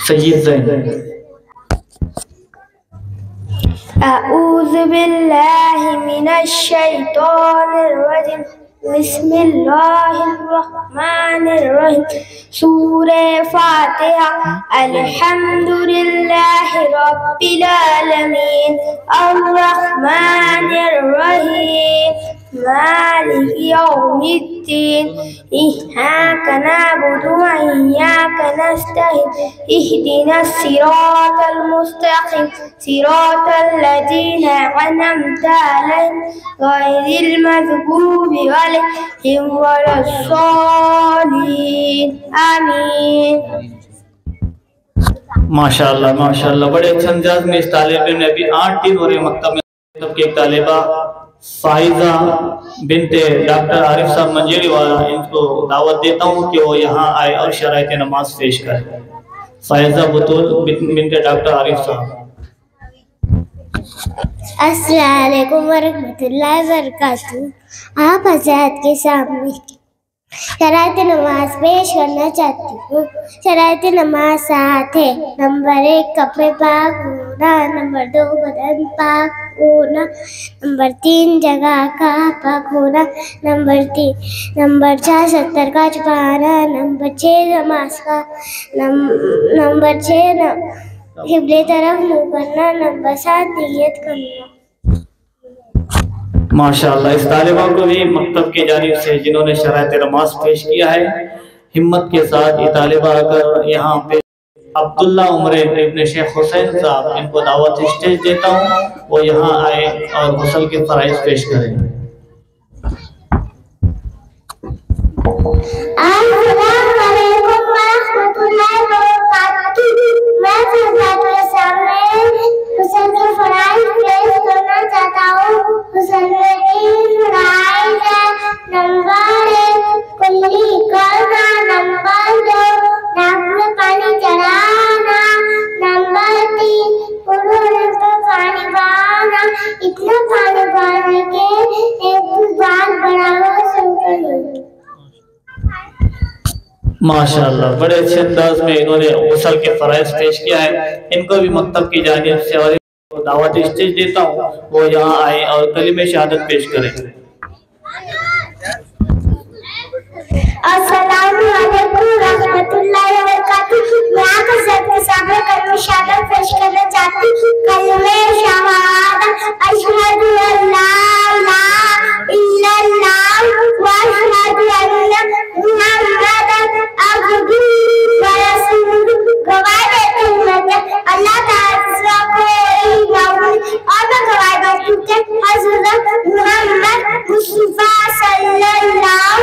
سید زین. اعوذ باللہ من الشیطان الرجیم بسم اللہ الرحمن الرحیم. سورہ فاتحہ. الحمدللہ رب العالمین الرحمن الرحیم مالک یوم الدین ایاک نعبد وایاک نستعین اهدنا الصراط المستقیم صراط الذین انعمت علیہم غیر المغضوب علیہم ولا الضالین. آمین. ماشاءاللہ ماشاءاللہ، بڑے اچھے انداز میں اس طالب علم نے ابھی 8 دن ہو رہے مکتب میں کی ایک طالبہ فائزہ بنت ڈاکٹر عارف صاحب منجیری والا، ان کو دعوت دیتا ہوں کہ وہ یہاں آئے اور شرائط نماز پیش کریں. فائزہ بطول بنت ڈاکٹر عارف صاحب. السلام علیکم ورحمۃ اللہ وبرکاتہ. آپ حضرات کے سامنے شرائط نماز پیش کرنا چاہتی ہوں. شرائط نماز 7 ہے. نمبر 1 کپڑے پاک ہونا. نمبر 2 بدن پاک ہونا. نمبر 3 جگہ کا پاک ہونا. نمبر 4 ستر کا چھپانا. نمبر 6 نماز کا نمبر 6 قبلے طرف منہ کرنا. نمبر 7 نیت کرنا. ماشاءاللہ، اس طالبہ کو بھی مکتب کی جانب سے جنہوں نے شرائط نماز پیش کیا ہے، ہمت کے ساتھ یہ طالبہ اگر یہاں پہ عبداللہ عمر ابن شیخ حسین صاحب، ان کو دعوت اسٹیج دیتا ہوں، وہ یہاں آئے اور غسل کے فرائض پیش کریں. السلام علیکم ورحمۃ اللہ وبرکاتہ. میں حضرات کے سامنے غسل کے فرائض پیش کرنا چاہتا ہوں. غسل میں 3 فرائض ہیں. نمبر 1 کلی کرنا. نمبر 2 ناک میں پانی چڑھانا. نمبر 3 پورے پر پانی بہانا. اتنا پانی بہانے کے ایک بال برابر شروع کریں. ماشاءاللہ، بڑے اچھے انداز میں انہوں نے غسل کے فرائض پیش کیا ہے. ان کو بھی مکتب کی جانب سے اور دعوت اسٹیج دیتا ہوں، وہ یہاں آئے اور کلمہ شہادت پیش کریں. السلام علیکم ورحمۃ اللہ وبرکاتہ. میں آپ حضرات کے سامنے کلمہ شہادت پیش کرنا چاہتی ہوں. کلمہ شہادت اشہد ان لا الہ الا اللہ واشہد ان محمدا عبدہ ورسولہ. گواہ دیتی ہوں کہ اللہ تعالیٰ سے کوئی معبود اور میں گواہ دیتی ہوں کہ حضرت محمد مصطفیٰ صلی اللہ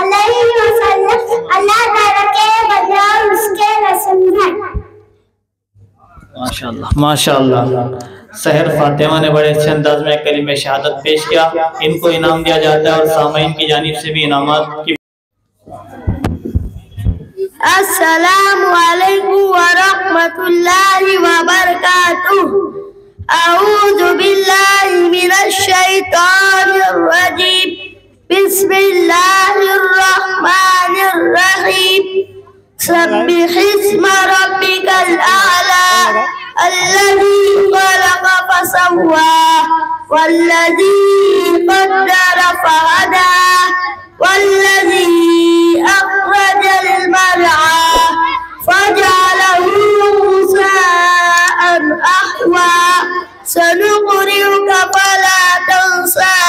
علیہ وسلم اللہ تعالیٰ کے بندے اور اس کے رسول ہیں. ماشاءاللہ ماشاءاللہ، سحر فاطمہ نے بڑے اچھے انداز میں کلمہ شہادت پیش کیا. ان کو انعام دیا جاتا ہے اور سامعین کی جانب سے بھی انعامات کی. السلام علیکم ورحمۃ اللہ وبرکاتہ. اعوذ باللہ من الشیطان الرجیم بسم اللہ الرحمن الرحیم. سبح اسم ربک الاعلی الذی خلق فسوى والذی قدر فہدى والذی اخرج المرعى فجعله غثاء احوى. سنقرئك فلا تنسى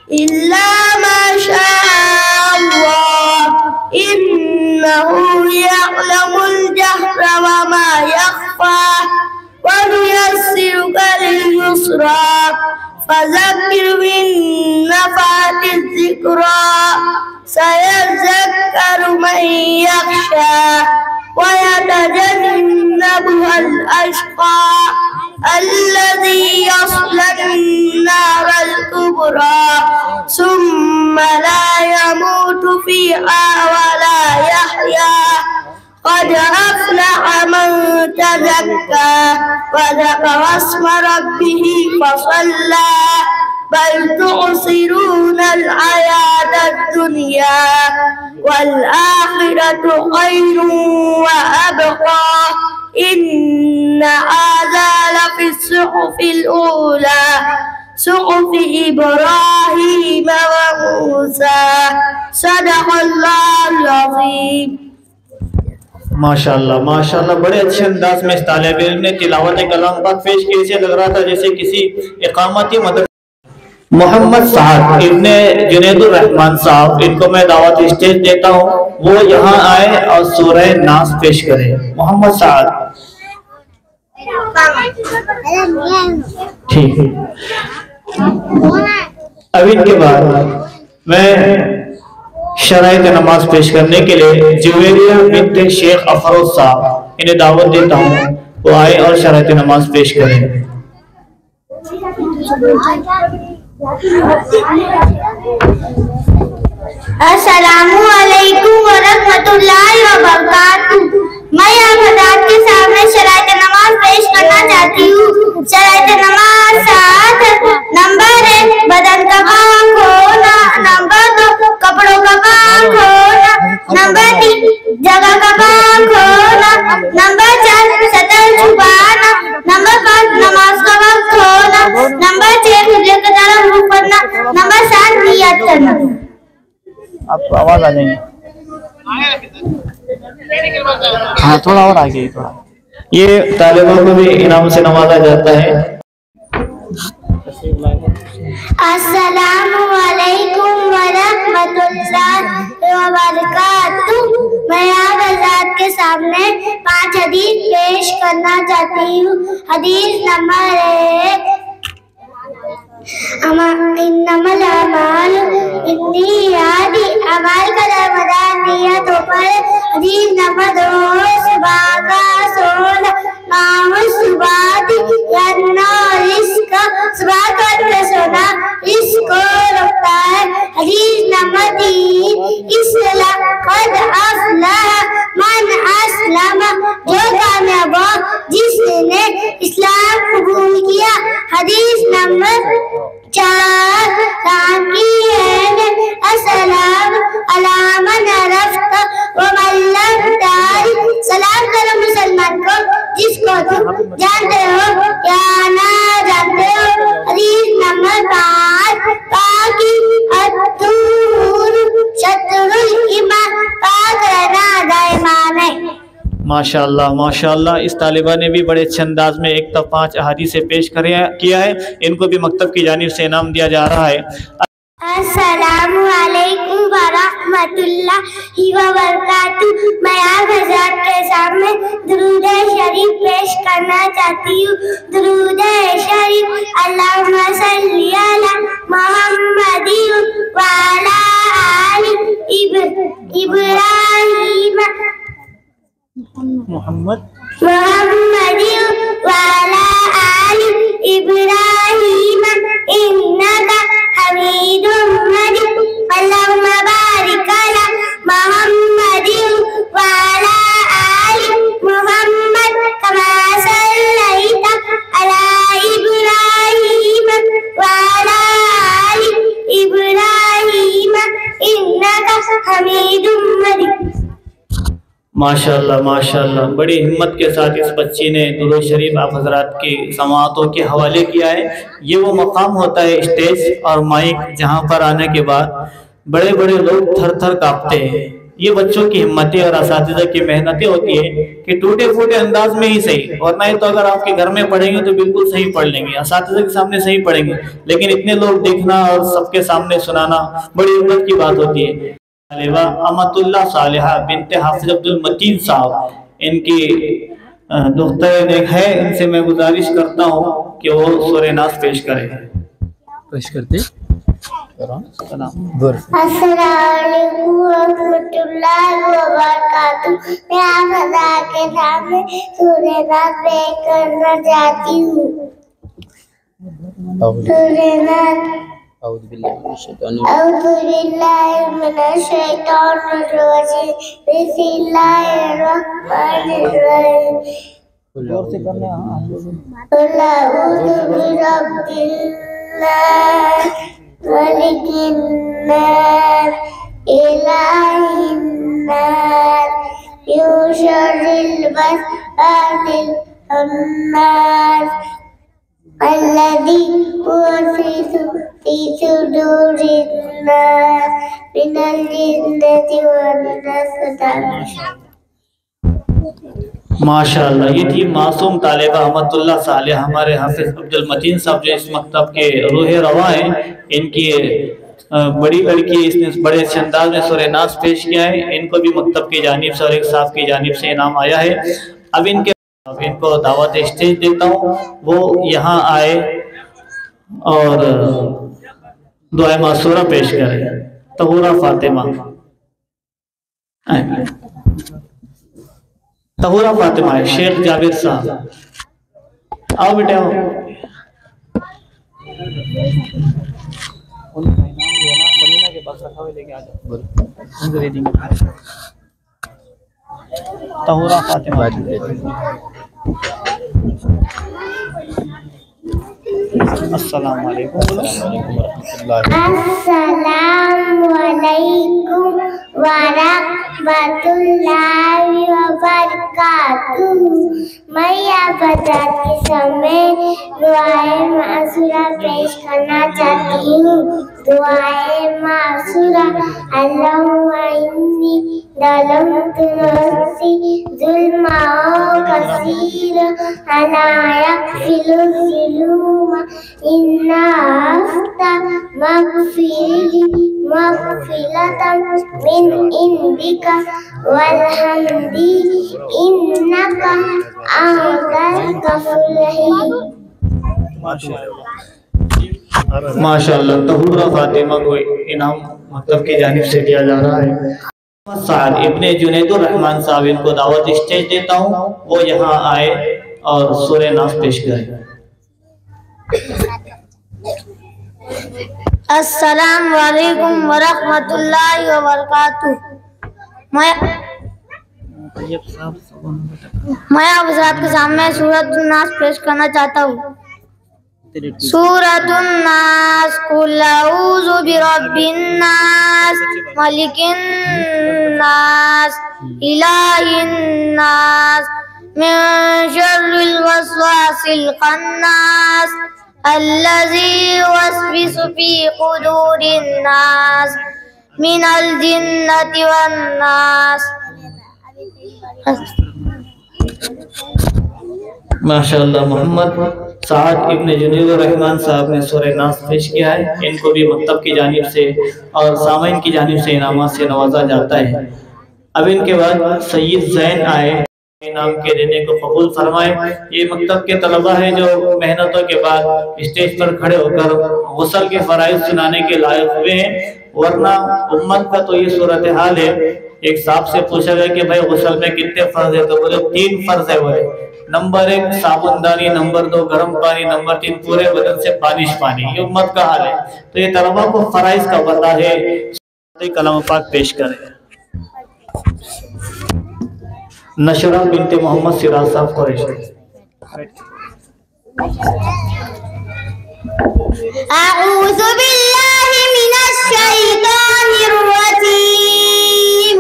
إلا ما شاء الله إنه يعلم الجهر وما يخفى ونيسرك لليسرى فذكر إن نفعت الذكرى سيذكر من يخشى ويتجنبها الأشقى الذي يصلى النار الكبرى ثم لا يموت فيها ولا يحيا. قد أفلح من تزكى وذكر اسم ربه فصلى بل تؤثرون الحياة الدنيا والآخرة خير وأبقى. الصحف الأولى صحف إبراهيم وموسى صدق الله العظيم. ماشاءاللہ بڑے اچھے انداز میں اس طالب علم نے تلاوت کلام پاک پیش کی. اسے لگ رہا تھا جیسے کسی اقامتی مدرسے. محمد سعد ابن جنید الرحمن صاحب، ان کو میں دعوت اسٹیج دیتا ہوں، وہ یہاں آئے اور سورہ ناس پیش کریں. محمد سعد. ٹھیک ہے. اب ان کے بعد میں شرائط نماز پیش کرنے کے لیے جویریہ بنت شیخ افروز صاحب انہیں دعوت دیتا ہوں، وہ آئے اور شرائط نماز پیش کریں. السلام علیکم ورحمۃ اللہ وبرکاتہ. میں آپ حضرات کے سامنے شرائط نماز پیش کرنا چاہتی ہوں. شرائط نماز 7 نمبر 1 بدن کا کام کھونا، نمبر 2 کپڑوں کا کام کھونا، نمبر 3 جگہ کا کام کھونا، نمبر 4 سطر چھپانا، نمبر 5 نماز کا وقت ہونا، نمبر 6 قبلے کی طرف رخ کرنا، نمبر 7 نیت کرنا. آپ کو آواز آ جائیں گے. ہاں تھوڑا اور آگے. تھوڑا یہ طالبوں کو بھی انعام سے نوازا جاتا ہے. السلام علیکم ورحمۃ اللہ وبرکاتہ. میں آپ حضرات کے سامنے 5 حدیث پیش کرنا چاہتی ہوں. حدیث نمبر 1 انما الاعمال بالنیات، اعمال کا دارمدار نیتوں پر. حدیث نمبر 2 صبح کا سونا نام صبح یعنی رزق، صبح کا سونا رزق کو رکھتا ہے. حدیث نمبر 3 اسلام قد افلح من اسلم، جو کامیاب ہو جس نے اسلام قبول کیا. حدیث نمبر 4 السلام علی من عرفت ومن لم تعرف، سلام کرو مسلمان کو جس کو تم جانتے ہو یا نہ جانتے ہو. حدیث نمبر 5 پاکی الطہور شطر الایمان، پاک رہنا دائمان ہے. ماشاءاللہ اس طالبہ نے بھی بڑے اچھے انداز میں 1 تا 5 احادیث پیش کیا ہے. ان کو بھی مکتب کی جانب سے انعام دیا جا رہا ہے. السلام علیکم ورحمۃ اللہ وبرکاتہ. میں آپ حضرات کے سامنے درود شریف پیش کرنا چاہتی ہوں. درود شریف. اللہم صلی علی محمد وعلی آل ابراہیم محمد وعلی آل ابراہیم انکا حمید مجید. اللہم بارک علی محمد وعلی آل محمد کما صلیت علی ابراہیم وعلی آل ابراہیم انکا حمید مجید. ماشاءاللہ بڑی ہمت کے ساتھ اس بچی نے درود شریف آپ حضرات کی سماعتوں کے حوالے کیا ہے. یہ وہ مقام ہوتا ہے اسٹیج اور مائک جہاں پر آنے کے بعد بڑے بڑے لوگ تھر تھر کانپتے ہیں. یہ بچوں کی ہمتیں اور اساتذہ کی محنتیں ہوتی ہے کہ ٹوٹے پھوٹے انداز میں ہی صحیح، ورنہ تو اگر آپ کے گھر میں پڑھیں گے تو بالکل صحیح پڑھ لیں گے، اساتذہ کے سامنے صحیح پڑھیں گے، لیکن اتنے لوگ دیکھنا اور سب کے سامنے سنانا بڑی ہمت کی بات ہوتی ہے. طالبہ امت اللہ صالحہ بنت حافظ عبد المتین صاحب، ان کی دختر ہے، ان سے میں گزارش کرتا ہوں کہ وہ سورہ ناس پیش کریں. پیش کرتے. السلام علیکم ورحمۃ اللہ وبرکاتہ. میں آپ حضرات کے سامنے سورہ ناس پیش کرنا چاہتی ہوں. سورہ ناس. اعوذ باللہ من الشیطان الرجیم. بسم اللہ الرحمن الرحیم. قل اعوذ برب الناس ملک الناس الہ الناس من شر الوسواس الخناس الذي يوسوس في صدور الناس من الجنة والناس. ماشاءاللہ یہ تھی معصوم طالبہ احمد اللہ صالح، ہمارے حافظ عبد المتین صاحب جو اس مکتب کے روح رواں ہیں، ان کی بڑی لڑکی اس نے بڑے اچھے انداز میں سورہ ناس پیش کیا ہے، ان کو بھی مکتب کی جانب سے اور ایک صاحب کی جانب سے انعام آیا ہے۔ اب ان کو دعوت اسٹیج دیتا ہوں، وہ یہاں آئے اور دعائے معصورہ پیش کرے۔ طہورہ فاطمہ، طہورہ فاطمہ ہے، شیخ جابر صاحب آؤ بیٹے آؤ۔ طہورہ فاطمہ، السلام علیکم۔ السلام علیکم ورحمۃ اللہ وبرکاتہ۔ میں یہ بجات کے سامنے دعائے معصورہ پیش کرنا چاہتی ہوں۔ دعائے معصورہ: اللہم انی ظلمت نفسی ظلما کثیرا ولا یغفر الذنوب الا انت مغفرة من عندك والحمد انك انت الغفور الرحیم۔ ماشاءاللہ، طہورہ فاطمہ کو انعام مکتب کی جانب سے دیا جا رہا ہے۔ سعد ابن جنید الرحمن صاحب، ان کو دعوت اسٹیج دیتا ہوں، وہ یہاں آئے اور سورہ ناس پیش کریں۔ السلام علیکم ورحمۃ اللہ وبرکاتہ۔ میں آپ حضرات کے سامنے سورۃ الناس پیش کرنا چاہتا ہوں۔ سورۃ الناس، قل اعوذ برب الناس ملک الناس الہ الناس من شر الوسواس الخناس الذي يوسوس في صدور الناس من الجنة والناس۔ ماشاءاللہ، محمد سعد ابن جنید الرحمن صاحب نے سورہ ناس پیش کیا ہے، ان کو بھی مکتب کی جانب سے اور سامعین کی جانب سے انعامات سے نوازا جاتا ہے۔ اب ان کے بعد سید زین آئے، انعام کے دینے کو قبول فرمائے۔ یہ مکتب کے طلبہ ہیں جو محنتوں کے بعد اسٹیج پر کھڑے ہو کر غسل کے فرائض سنانے کے لائق ہوئے ہیں، ورنہ امت کا تو یہ صورتحال ہے۔ ایک صاحب سے پوچھا گیا کہ بھائی غسل میں کتنے فرض ہے، تو بولے 3 فرض ہے۔ بولے نمبر 1 صابن دانی، نمبر 2 گرم پانی، نمبر 3 پورے بدن سے پانی۔ یہ امت کا حال ہے، تو یہ طلبہ کو فرائض کا پتہ ہے۔ کلام پاک پیش کریں۔ نشرہ بنت محمد سراج صاحب قریش۔ اعوذ باللہ من الشیطان الرجیم،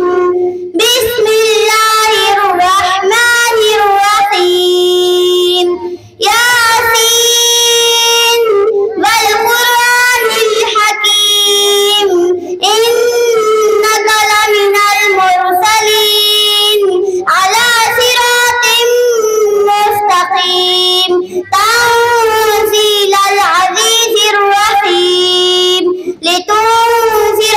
بسم اللہ الرحمن الرحیم، یاسین والقرآن الحکیم، انک لمن المرسلین علی صراط مستقیم، تنزیل العزیز الرحیم، لتنذر